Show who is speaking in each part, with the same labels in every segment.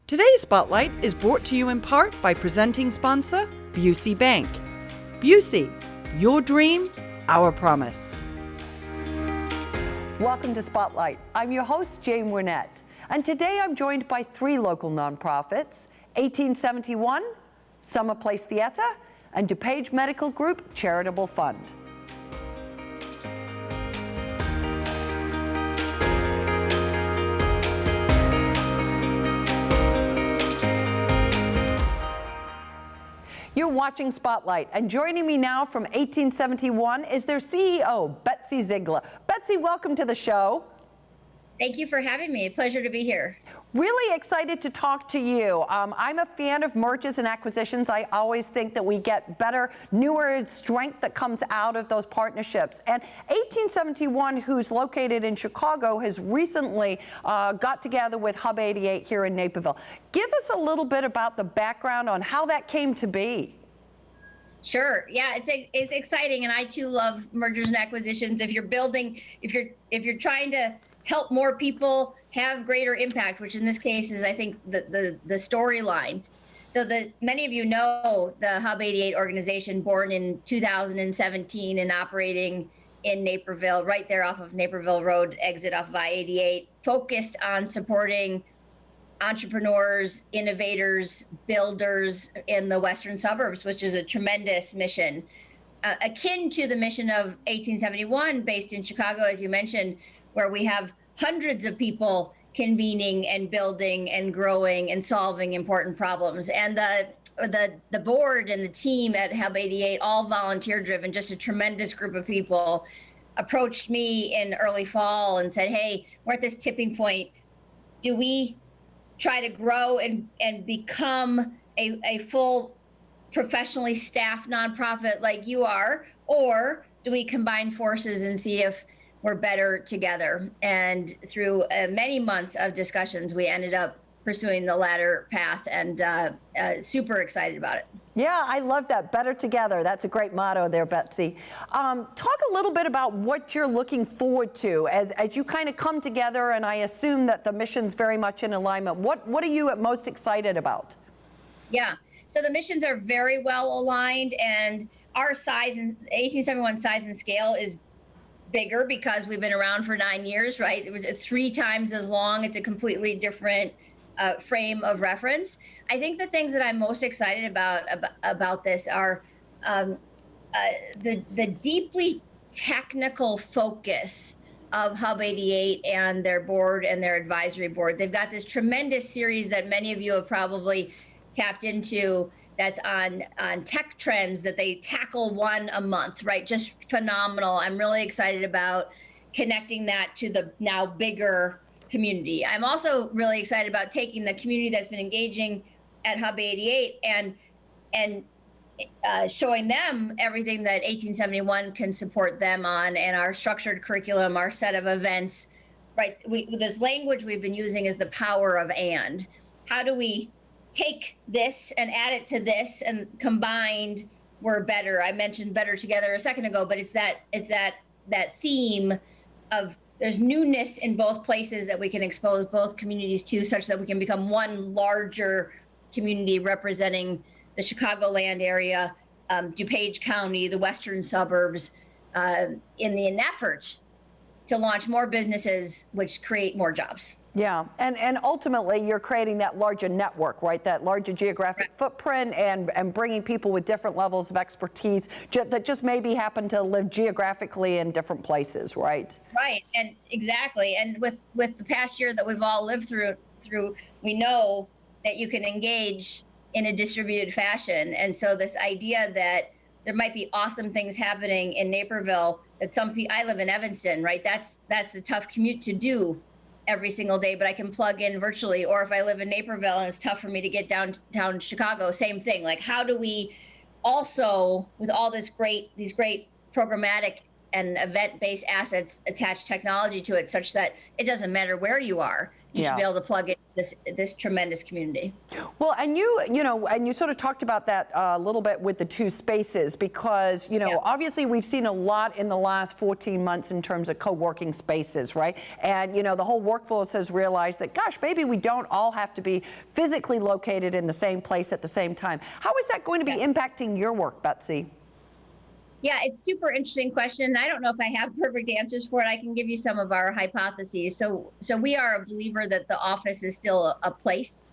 Speaker 1: Today's Spotlight is brought to you in part by presenting sponsor, Busey Bank. Busey, your dream, our promise. Welcome to Spotlight. I'm your host, Jane Wernette. And today I'm joined by three local nonprofits, 1871, Summer Place Theatre, and DuPage Medical Group Charitable Fund. You're watching Spotlight, and joining me now from 1871 is their CEO, Betsy Ziegler. Betsy, welcome to the show.
Speaker 2: Thank you for having me. Pleasure to be here.
Speaker 1: Really excited to talk to you. I'm a fan of mergers and acquisitions. I always think that we get better, newer strength that comes out of those partnerships. And 1871, who's located in Chicago, has recently got together with Hub 88 here in Naperville. Give us a little bit about the background on how that came to be.
Speaker 2: Sure. Yeah, it's exciting, and I too love mergers and acquisitions. If you're trying to help more people have greater impact, which in this case is, I think, the storyline. So many of you know the Hub 88 organization, born in 2017 and operating in Naperville, right there off of Naperville Road, exit off of I-88, focused on supporting entrepreneurs, innovators, builders in the western suburbs, which is a tremendous mission, akin to the mission of 1871, based in Chicago, as you mentioned, where we have hundreds of people convening and building and growing and solving important problems. And the board and the team at Hub 88, all volunteer driven, just a tremendous group of people, approached me in early fall and said, hey, we're at this tipping point. Do we try to grow and become a full professionally staffed nonprofit like you are, or do we combine forces and see if we're better together? And through many months of discussions, we ended up pursuing the latter path, and super excited about it.
Speaker 1: Yeah, I love that. Better together. That's a great motto there, Betsy. Talk a little bit about what you're looking forward to as you kind of come together, and I assume that the mission's very much in alignment. What are you most excited about?
Speaker 2: Yeah, so the missions are very well aligned, and our size, and 1871 size and scale, is bigger because we've been around for 9 years, right? It was 3 times as long. It's a completely different frame of reference. I think the things that I'm most excited about this are the deeply technical focus of Hub 88 and their board and their advisory board. They've got this tremendous series that many of you have probably tapped into, that's on tech trends that they tackle one a month, right? Just phenomenal. I'm really excited about connecting that to the now bigger community. I'm also really excited about taking the community that's been engaging at Hub 88 and showing them everything that 1871 can support them on, and our structured curriculum, our set of events, right? This language we've been using is the power of and. How do we take this and add it to this, and combined we're better? I mentioned better together a second ago, but it's that theme of there's newness in both places that we can expose both communities to, such that we can become one larger community representing the Chicagoland area, DuPage County, the western suburbs, in an effort to launch more businesses, which create more jobs.
Speaker 1: Yeah, and ultimately you're creating that larger network, right? That larger geographic footprint, and bringing people with different levels of expertise that just maybe happen to live geographically in different places, right?
Speaker 2: Right, and exactly. And with the past year that we've all lived through, we know that you can engage in a distributed fashion. And so this idea that there might be awesome things happening in Naperville that I live in Evanston, right? That's a tough commute to do every single day, but I can plug in virtually. Or if I live in Naperville and it's tough for me to get downtown Chicago, same thing. Like, how do we also, with all these great programmatic and event-based assets, attach technology to it such that it doesn't matter where you are you should be able to plug in this tremendous community.
Speaker 1: Well, and you sort of talked about that a little bit with the two spaces, because, obviously we've seen a lot in the last 14 months in terms of co-working spaces, right? And, the whole workforce has realized that, gosh, maybe we don't all have to be physically located in the same place at the same time. How is that going to be impacting your work, Betsy?
Speaker 2: Yeah, it's a super interesting question. I don't know if I have perfect answers for it. I can give you some of our hypotheses. So we are a believer that the office is still a place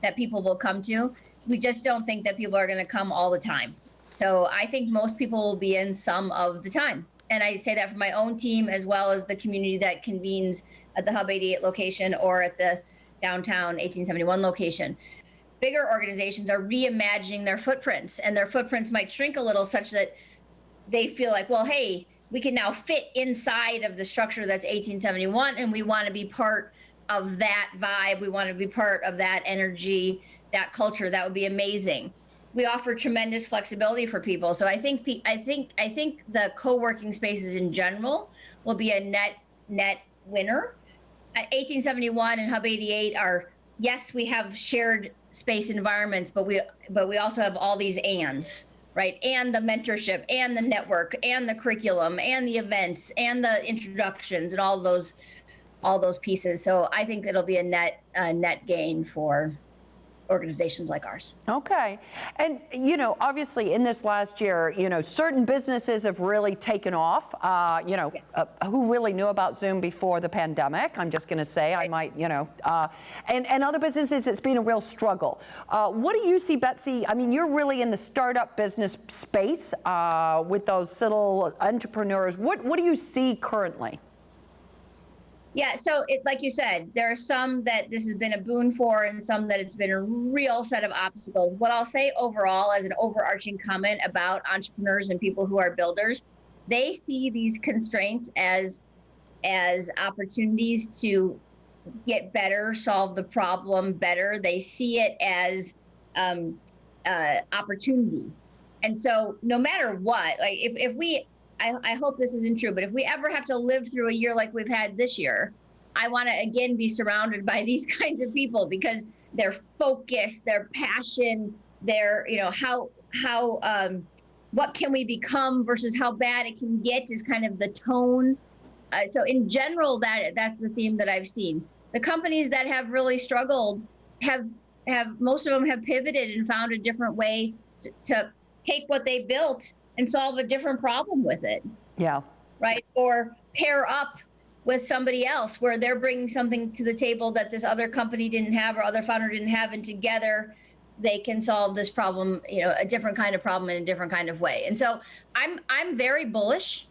Speaker 2: that people will come to. We just don't think that people are going to come all the time. So I think most people will be in some of the time. And I say that for my own team, as well as the community that convenes at the Hub 88 location or at the downtown 1871 location. Bigger organizations are reimagining their footprints, and their footprints might shrink a little such that they feel like, well, hey, we can now fit inside of the structure that's 1871, and we want to be part of that vibe. We want to be part of that energy, that culture. That would be amazing. We offer tremendous flexibility for people. So I think the co-working spaces in general will be a net winner. 1871 and Hub 88 are, yes, we have shared space environments, but we also have all these ands. Right, and the mentorship, and the network, and the curriculum, and the events, and the introductions, and all those pieces. So I think it'll be a net gain for organizations like ours.
Speaker 1: Okay. And, obviously in this last year, certain businesses have really taken off. Who really knew about Zoom before the pandemic? I'm just going to say, right. I might, and other businesses, it's been a real struggle. What do you see, Betsy? I mean, you're really in the startup business space with those little entrepreneurs. What do you see currently?
Speaker 2: Yeah, so like you said, there are some that this has been a boon for, and some that it's been a real set of obstacles. What I'll say overall, as an overarching comment about entrepreneurs and people who are builders, they see these constraints as opportunities to get better, solve the problem better. They see it as opportunity. And so no matter what, like if we, I hope this isn't true, but if we ever have to live through a year like we've had this year, I want to again be surrounded by these kinds of people, because their focus, their passion, their, what can we become versus how bad it can get is kind of the tone. So in general, that's the theme that I've seen. The companies that have really struggled have most of them have pivoted and found a different way to take what they built and solve a different problem with it.
Speaker 1: Yeah.
Speaker 2: Right. Or pair up with somebody else where they're bringing something to the table that this other company didn't have or other founder didn't have, and together they can solve this problem, a different kind of problem in a different kind of way. And so I'm very bullish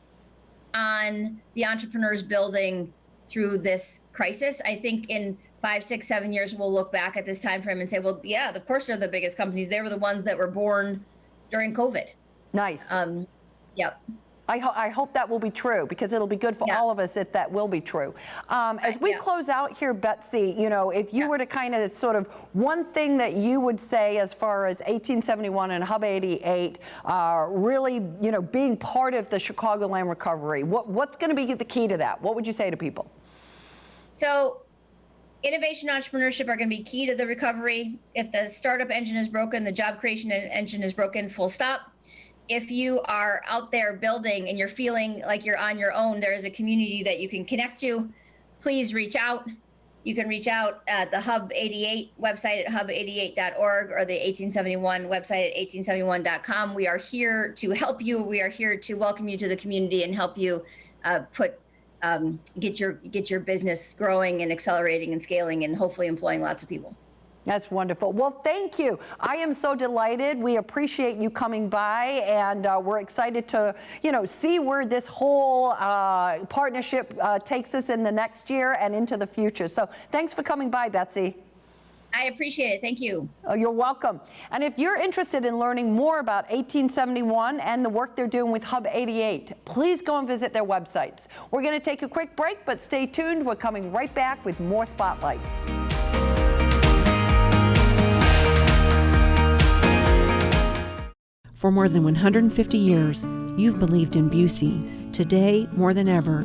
Speaker 2: on the entrepreneurs building through this crisis. I think in 5, 6, 7 years, we'll look back at this time frame and say, well, yeah, of course they're the biggest companies. They were the ones that were born during COVID.
Speaker 1: Nice.
Speaker 2: Yep.
Speaker 1: I hope that will be true, because it'll be good for all of us if that will be true. As we close out here, Betsy, if you were to kind of sort of one thing that you would say as far as 1871 and Hub 88 really, being part of the Chicagoland recovery, what's going to be the key to that? What would you say to people?
Speaker 2: So innovation and entrepreneurship are going to be key to the recovery. If the startup engine is broken, the job creation engine is broken, full stop. If you are out there building and you're feeling like you're on your own, there is a community that you can connect to. Please reach out. You can reach out at the Hub 88 website at hub88.org or the 1871 website at 1871.com. We are here to help you. We are here to welcome you to the community and help you get your business growing and accelerating and scaling and hopefully employing lots of people.
Speaker 1: That's wonderful. Well, thank you. I am so delighted. We appreciate you coming by, and we're excited to, see where this whole partnership takes us in the next year and into the future. So thanks for coming by, Betsy.
Speaker 2: I appreciate it. Thank you.
Speaker 1: Oh, you're welcome. And if you're interested in learning more about 1871 and the work they're doing with Hub 88, please go and visit their websites. We're going to take a quick break, but stay tuned. We're coming right back with more Spotlight.
Speaker 3: For more than 150 years, you've believed in Busey. Today, more than ever,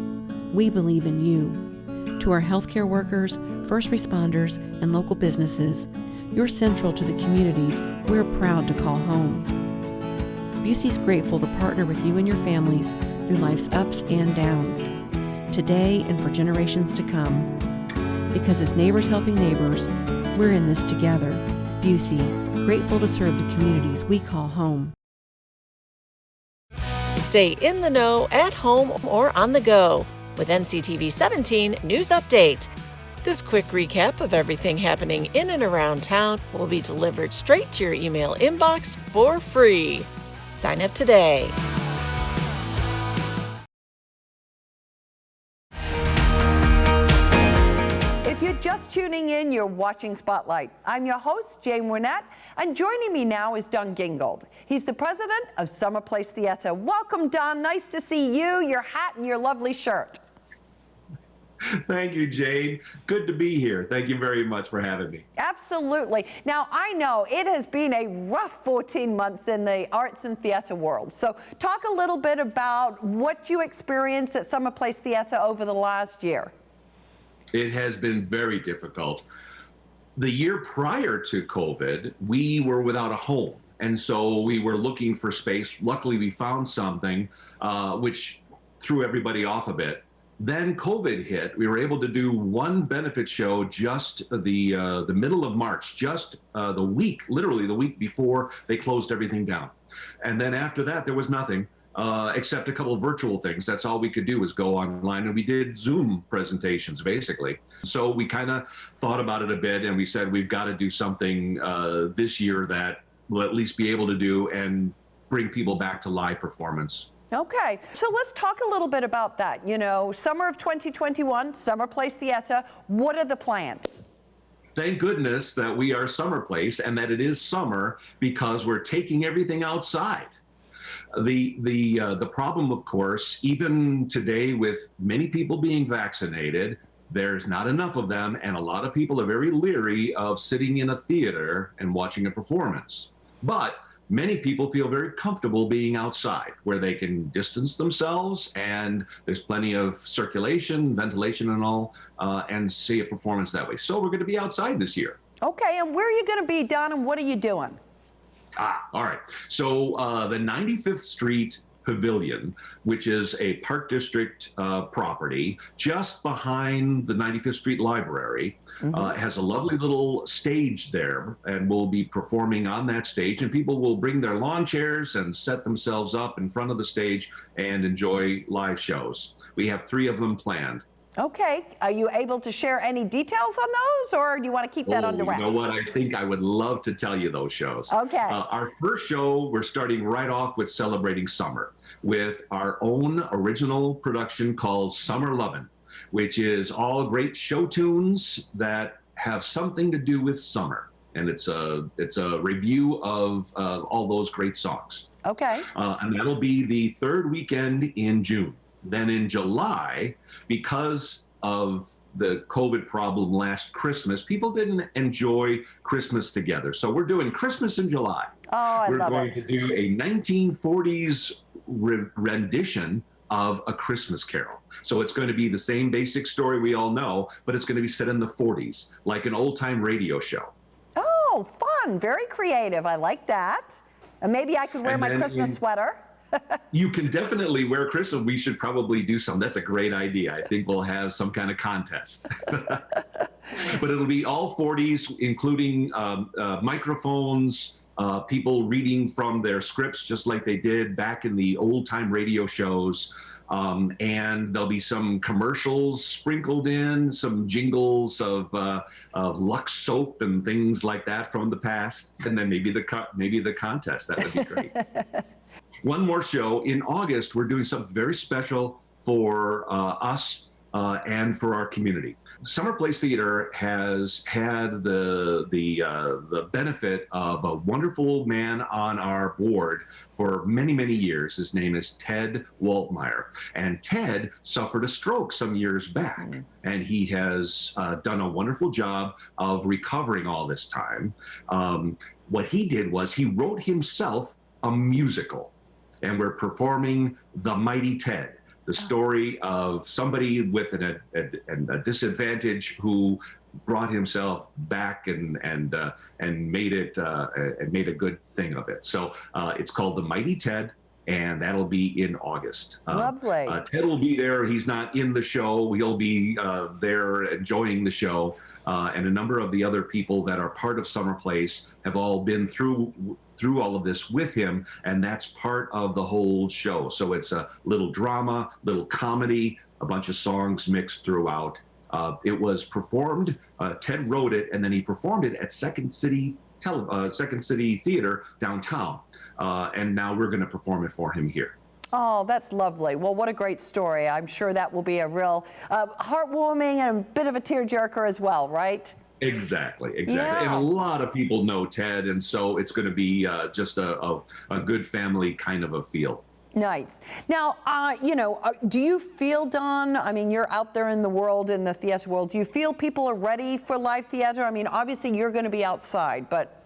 Speaker 3: we believe in you. To our healthcare workers, first responders, and local businesses, you're central to the communities we're proud to call home. Busey's grateful to partner with you and your families through life's ups and downs, today and for generations to come. Because as neighbors helping neighbors, we're in this together. Busey, grateful to serve the communities we call home.
Speaker 4: Stay in the know at home or on the go with NCTV 17 News Update. This quick recap of everything happening in and around town will be delivered straight to your email inbox for free. Sign up today.
Speaker 1: If you're just tuning in, you're watching Spotlight. I'm your host, Jane Wernette, and joining me now is Don Gingold. He's the president of Summer Place Theater. Welcome, Don. Nice to see you, your hat, and your lovely shirt.
Speaker 5: Thank you, Jane. Good to be here. Thank you very much for having me.
Speaker 1: Absolutely. Now, I know it has been a rough 14 months in the arts and theater world. So talk a little bit about what you experienced at Summer Place Theater over the last year.
Speaker 5: It has been very difficult. The year prior to COVID, we were without a home. And so we were looking for space. Luckily, we found something which threw everybody off a bit. Then COVID hit. We were able to do one benefit show just the middle of March, just literally the week before they closed everything down. And then after that, there was nothing except a couple of virtual things. That's all we could do was go online, and we did Zoom presentations, basically. So we kind of thought about it a bit, and we said we've got to do something this year that we'll at least be able to do and bring people back to live performance.
Speaker 1: Okay, so let's talk a little bit about that. You know, summer of 2021, Summer Place Theater, what are the plans?
Speaker 5: Thank goodness that we are Summer Place and that it is summer, because we're taking everything outside. The problem, of course, even today with many people being vaccinated, there's not enough of them, and a lot of people are very leery of sitting in a theater and watching a performance. But many people feel very comfortable being outside where they can distance themselves, and there's plenty of circulation, ventilation and all, and see a performance that way. So we're going to be outside this year.
Speaker 1: Okay, and where are you going to be, Don, and what are you doing?
Speaker 5: All right. So the 95th Street Pavilion, which is a Park District property just behind the 95th Street Library, has a lovely little stage there, and we'll be performing on that stage, and people will bring their lawn chairs and set themselves up in front of the stage and enjoy live shows. We have 3 of them planned.
Speaker 1: Okay, are you able to share any details on those, or do you want to keep that under wraps?
Speaker 5: You know what? I think I would love to tell you those shows.
Speaker 1: Okay.
Speaker 5: Our first show, we're starting right off with celebrating summer with our own original production called Summer Lovin', which is all great show tunes that have something to do with summer. And it's a review of all those great songs.
Speaker 1: Okay.
Speaker 5: And that'll be the 3rd weekend in June. Then in July, because of the COVID problem last Christmas, people didn't enjoy Christmas together. So we're doing Christmas in July.
Speaker 1: Oh, I
Speaker 5: We're
Speaker 1: love
Speaker 5: going
Speaker 1: it.
Speaker 5: to do a 1940s rendition of A Christmas Carol. So it's going to be the same basic story we all know, but it's going to be set in the 40s, like an old-time radio show.
Speaker 1: Oh, fun. Very creative. I like that. And maybe I could wear
Speaker 5: And
Speaker 1: my
Speaker 5: then
Speaker 1: Christmas sweater.
Speaker 5: You can definitely wear Christmas. We should probably do some. That's a great idea. I think we'll have some kind of contest. But it'll be all 40s, including microphones, people reading from their scripts just like they did back in the old-time radio shows. And there'll be some commercials sprinkled in, some jingles of Lux soap and things like that from the past. And then maybe the contest. That would be great. One more show. In August, we're doing something very special for us and for our community. Summer Place Theater has had the benefit of a wonderful man on our board for many, many years. His name is Ted Waltmeyer. And Ted suffered a stroke some years back. And he has done a wonderful job of recovering all this time. What he did was he wrote himself a musical. And we're performing The Mighty Ted, the story of somebody with a disadvantage who brought himself back and made it and made a good thing of it. So it's called The Mighty Ted, and that'll be in August.
Speaker 1: Lovely.
Speaker 5: Ted will be there. He's not in the show. He'll be there enjoying the show. And a number of the other people that are part of Summer Place have all been through all of this with him, and that's part of the whole show. So it's a little drama, little comedy, a bunch of songs mixed throughout. It was performed, Ted wrote it, and then he performed it at Second City Theater downtown. And now we're going to perform it for him here.
Speaker 1: Oh, that's lovely. Well, what a great story. I'm sure that will be a real heartwarming and a bit of a tearjerker as well, right?
Speaker 5: Exactly.
Speaker 1: Yeah.
Speaker 5: And a lot of people know Ted, and so it's going to be just a good family kind of a feel.
Speaker 1: Nice. Now, do you feel, Don, I mean, you're out there in the world, in the theater world, do you feel people are ready for live theater? I mean, obviously you're going to be outside, but...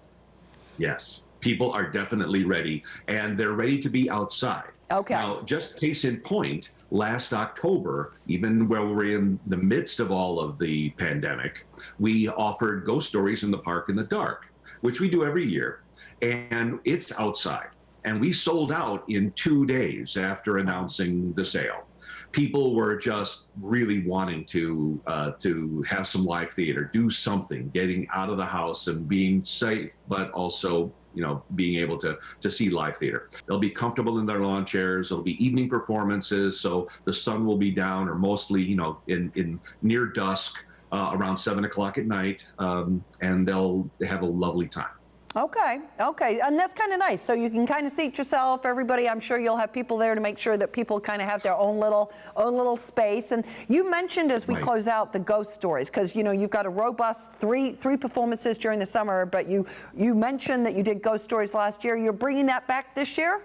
Speaker 5: Yes, people are definitely ready, and they're ready to be outside.
Speaker 1: Okay.
Speaker 5: Now, just case in point, last October, even where we're in the midst of all of the pandemic, we offered Ghost Stories in the Park in the Dark, which we do every year, and it's outside. And we sold out in 2 days after announcing the sale. People were just really wanting to have some live theater, do something, getting out of the house and being safe, but also, being able to see live theater. They'll be comfortable in their lawn chairs. There'll be evening performances, so the sun will be down, or mostly, in near dusk, around 7 o'clock at night, and they'll have a lovely time.
Speaker 1: Okay, and that's kind of nice. So you can kind of seat yourself, everybody. I'm sure you'll have people there to make sure that people kind of have their own little space. And you mentioned as we close out the Ghost Stories, because you've got a robust three performances during the summer, but you mentioned that you did Ghost Stories last year. You're bringing that back this year?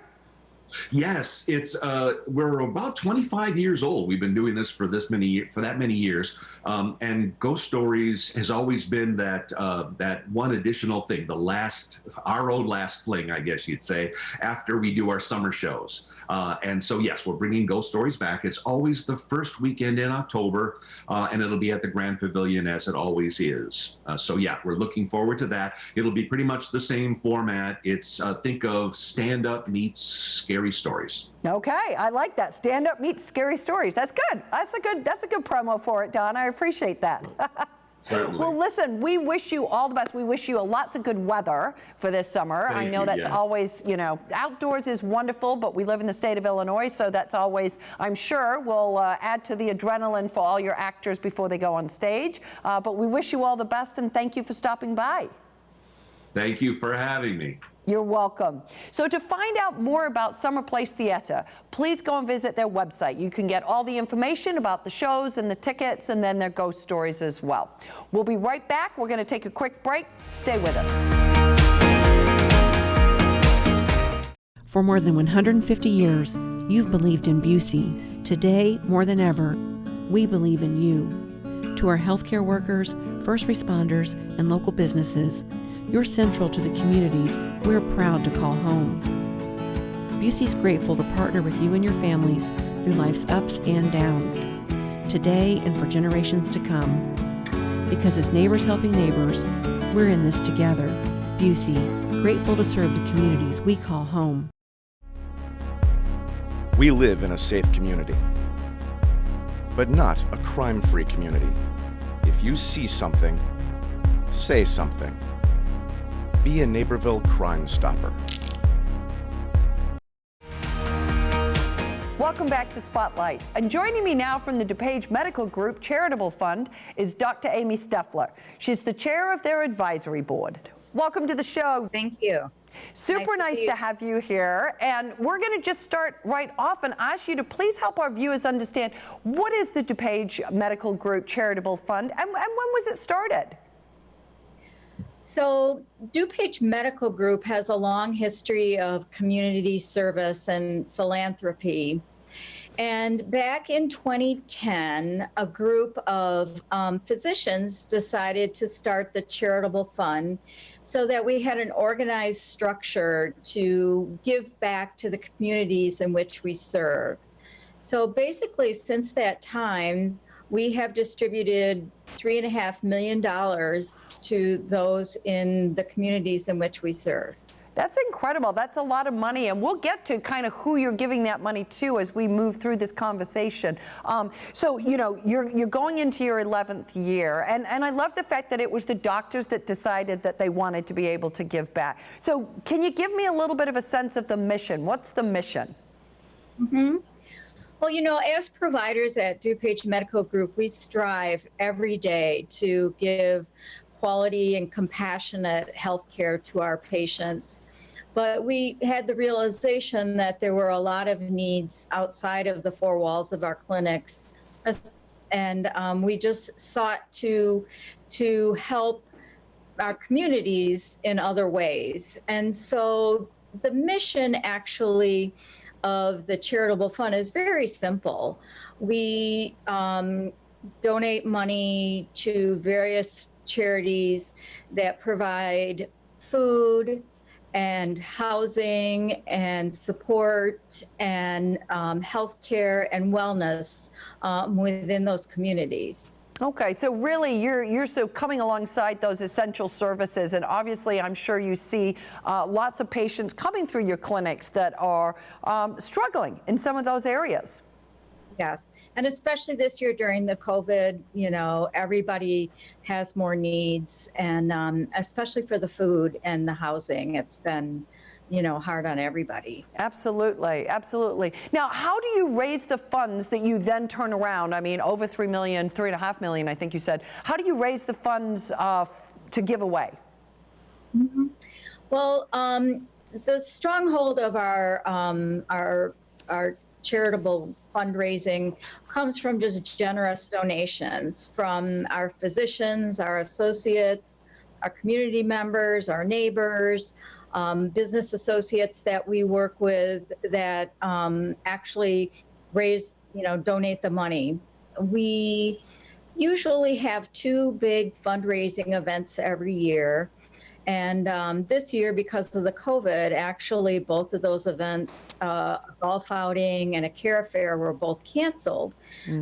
Speaker 5: Yes, it's we're about 25 years old. We've been doing this for that many years, and Ghost Stories has always been that one additional thing, our own last fling, I guess you'd say, after we do our summer shows. And so yes, we're bringing Ghost Stories back. It's always the first weekend in October, and it'll be at the Grand Pavilion as it always is. So yeah, we're looking forward to that. It'll be pretty much the same format. It's think of stand-up meets scary stories.
Speaker 1: Okay, I like that. Stand up meets scary stories. That's good. That's a good promo for it, Don. I appreciate that.
Speaker 5: Certainly.
Speaker 1: Well, listen, we wish you all the best. We wish you lots of good weather for this summer. I know that's always, outdoors is wonderful, but we live in the state of Illinois, so that's always, I'm sure, will add to the adrenaline for all your actors before they go on stage. But we wish you all the best, and thank you for stopping by.
Speaker 5: Thank you for having me.
Speaker 1: You're welcome. So to find out more about Summer Place Theater, please go and visit their website. You can get all the information about the shows and the tickets, and then their ghost stories as well. We'll be right back. We're going to take a quick break. Stay with us.
Speaker 3: For more than 150 years, you've believed in Busey. Today, more than ever, we believe in you. To our healthcare workers, first responders, and local businesses, you're central to the communities we're proud to call home. Busey's grateful to partner with you and your families through life's ups and downs, today and for generations to come. Because as neighbors helping neighbors, we're in this together. Busey, grateful to serve the communities we call home.
Speaker 6: We live in a safe community, but not a crime-free community. If you see something, say something. Be a Naperville Crime Stopper.
Speaker 1: Welcome back to Spotlight. And joining me now from the DuPage Medical Group Charitable Fund is Dr. Amy Stoeffler. She's the chair of their advisory board. Welcome to the show.
Speaker 7: Thank you.
Speaker 1: Super nice to have you here. And we're going to just start right off and ask you to please help our viewers understand, what is the DuPage Medical Group Charitable Fund, and when was it started?
Speaker 7: So DuPage Medical Group has a long history of community service and philanthropy. And back in 2010, a group of physicians decided to start the Charitable Fund so that we had an organized structure to give back to the communities in which we serve. So basically, since that time, we have distributed $3.5 million to those in the communities in which we serve.
Speaker 1: That's incredible. That's a lot of money. And we'll get to kind of who you're giving that money to as we move through this conversation. So, you know, you're going into your 11th year. And I love the fact that it was the doctors that decided that they wanted to be able to give back. So can you give me a little bit of a sense of the mission? What's the mission?
Speaker 7: Mm-hmm. Well, you know, as providers at DuPage Medical Group, we strive every day to give quality and compassionate health care to our patients. But we had the realization that there were a lot of needs outside of the four walls of our clinics. And we just sought to help our communities in other ways. And so the mission actually of the Charitable Fund is very simple. We donate money to various charities that provide food and housing and support and health care and wellness within those communities.
Speaker 1: Okay, so really you're so coming alongside those essential services, and obviously I'm sure you see lots of patients coming through your clinics that are struggling in some of those areas.
Speaker 7: Yes, and especially this year during the COVID, you know, everybody has more needs, and especially for the food and the housing, it's been, you know, hard on everybody.
Speaker 1: Absolutely, absolutely. Now, how do you raise the funds that you then turn around? I mean, over $3.5 million, I think you said. How do you raise the funds to give away?
Speaker 7: Mm-hmm. Well, the stronghold of our charitable fundraising comes from just generous donations from our physicians, our associates, our community members, our neighbors, business associates that we work with that actually donate the money. We usually have two big fundraising events every year. And this year, because of the COVID, actually both of those events, a golf outing and a care fair, were both canceled.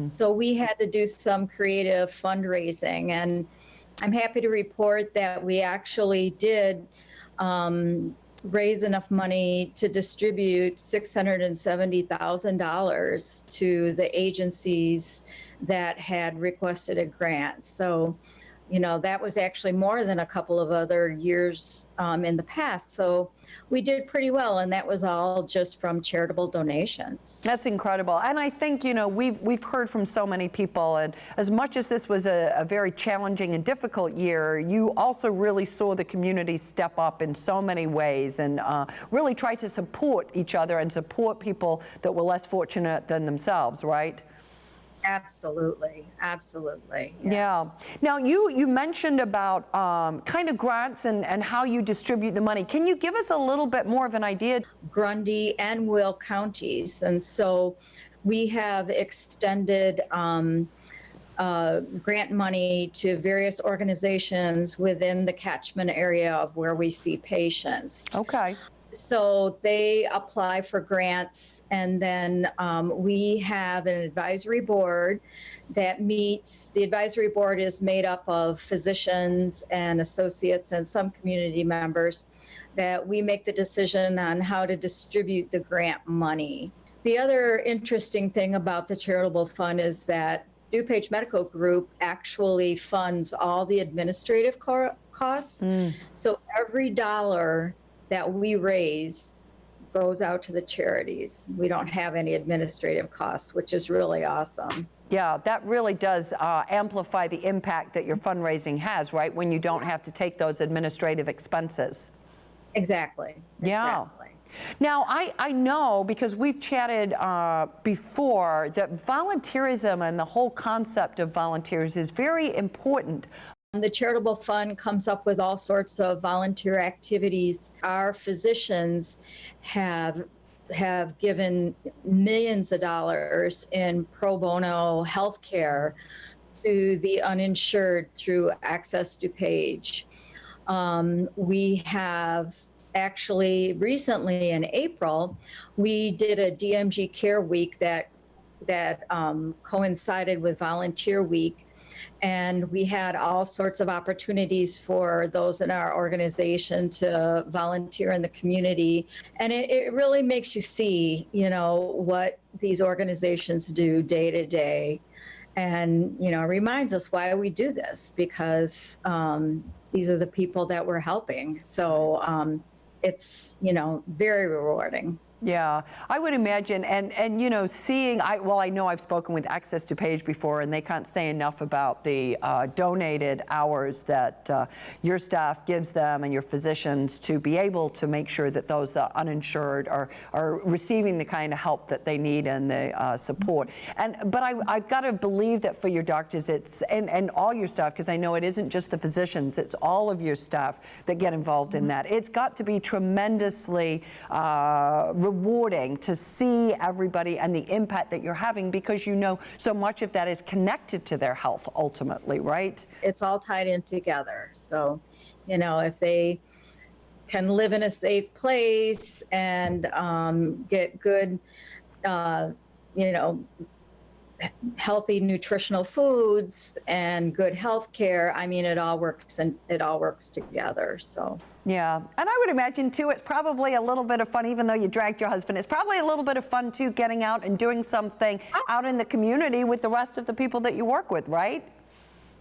Speaker 7: So we had to do some creative fundraising. And I'm happy to report that we actually did raise enough money to distribute $670,000 to the agencies that had requested a grant. So, you know, that was actually more than a couple of other years in the past. So we did pretty well, and that was all just from charitable donations.
Speaker 1: That's incredible. And I think, you know, we've heard from so many people, and as much as this was a very challenging and difficult year, you also really saw the community step up in so many ways and really try to support each other and support people that were less fortunate than themselves, right?
Speaker 7: Absolutely, absolutely. Yes.
Speaker 1: Yeah. Now, you mentioned about kind of grants and how you distribute the money. Can you give us a little bit more of an idea?
Speaker 7: Grundy and Will counties. And so we have extended grant money to various organizations within the catchment area of where we see patients.
Speaker 1: Okay.
Speaker 7: So they apply for grants, and then we have an advisory board that meets. The advisory board is made up of physicians and associates and some community members that we make the decision on how to distribute the grant money. The other interesting thing about the Charitable Fund is that DuPage Medical Group actually funds all the administrative costs. So every dollar that we raise goes out to the charities. We don't have any administrative costs, which is really awesome.
Speaker 1: Yeah, that really does amplify the impact that your fundraising has, right? When you don't have to take those administrative expenses.
Speaker 7: Exactly.
Speaker 1: Yeah.
Speaker 7: Exactly.
Speaker 1: Now, I know, because we've chatted before, that volunteerism and the whole concept of volunteers is very important.
Speaker 7: The Charitable Fund comes up with all sorts of volunteer activities. Our physicians have given millions of dollars in pro bono health care to the uninsured through Access DuPage. We have actually recently in April, we did a DMG Care Week that that coincided with Volunteer Week. And we had all sorts of opportunities for those in our organization to volunteer in the community. And it really makes you see, what these organizations do day to day. And, reminds us why we do this, because these are the people that we're helping. So it's, very rewarding.
Speaker 1: Yeah, I would imagine, and seeing, I know I've spoken with Access DuPage before, and they can't say enough about the donated hours that your staff gives them and your physicians to be able to make sure that those that are uninsured are receiving the kind of help that they need and the support. But I've got to believe that for your doctors, and all your staff, because I know it isn't just the physicians, it's all of your staff that get involved in that. It's got to be tremendously rewarding to see everybody and the impact that you're having, because so much of that is connected to their health ultimately, right?
Speaker 7: It's all tied in together. So, if they can live in a safe place and get good, healthy nutritional foods and good health care, it all works together. So.
Speaker 1: Yeah, and I would imagine too, it's probably a little bit of fun, even though you dragged your husband, it's probably a little bit of fun too, getting out and doing something out in the community with the rest of the people that you work with, right?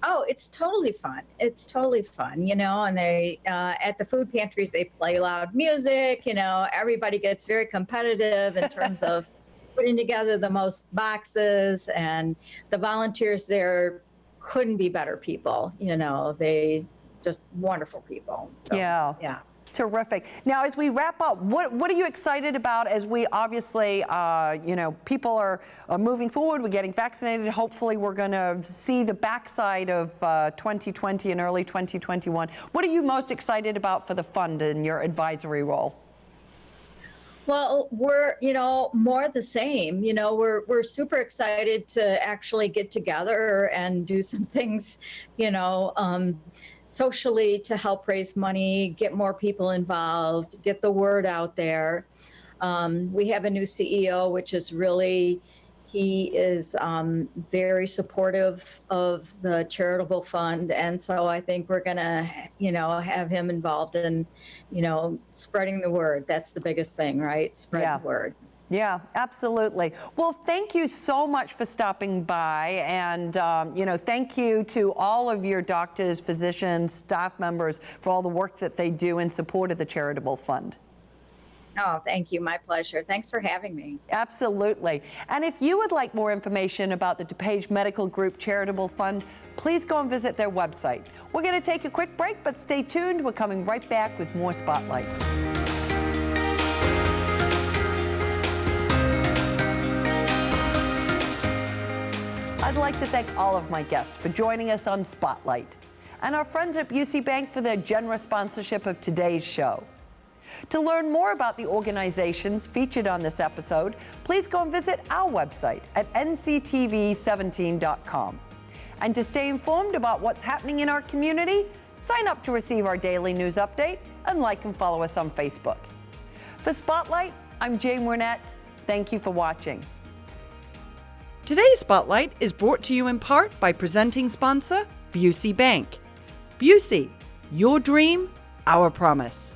Speaker 7: Oh, it's totally fun. It's totally fun, and they, at the food pantries, they play loud music, everybody gets very competitive in terms of putting together the most boxes, and the volunteers there couldn't be better people, they just wonderful people. So, yeah.
Speaker 1: Terrific. Now, as we wrap up, what are you excited about as we obviously, people are moving forward, we're getting vaccinated. Hopefully we're going to see the backside of 2020 and early 2021. What are you most excited about for the fund in your advisory role?
Speaker 7: Well, we're, more the same. We're super excited to actually get together and do some things, socially to help raise money, get more people involved, get the word out there. We have a new CEO, which is he is very supportive of the Charitable Fund. And so I think we're going to, have him involved in, spreading the word. That's the biggest thing, right? Spread the word.
Speaker 1: Yeah, absolutely. Well, thank you so much for stopping by. And, thank you to all of your doctors, physicians, staff members for all the work that they do in support of the Charitable Fund.
Speaker 7: Oh, thank you. My pleasure. Thanks for having me.
Speaker 1: Absolutely. And if you would like more information about the DuPage Medical Group Charitable Fund, please go and visit their website. We're going to take a quick break, but stay tuned. We're coming right back with more Spotlight. I'd like to thank all of my guests for joining us on Spotlight, and our friends at Busey Bank for their generous sponsorship of today's show. To learn more about the organizations featured on this episode, please go and visit our website at nctv17.com. And to stay informed about what's happening in our community, sign up to receive our daily news update and like and follow us on Facebook. For Spotlight, I'm Jane Wernette. Thank you for watching. Today's Spotlight is brought to you in part by presenting sponsor, Busey Bank. Busey, your dream, our promise.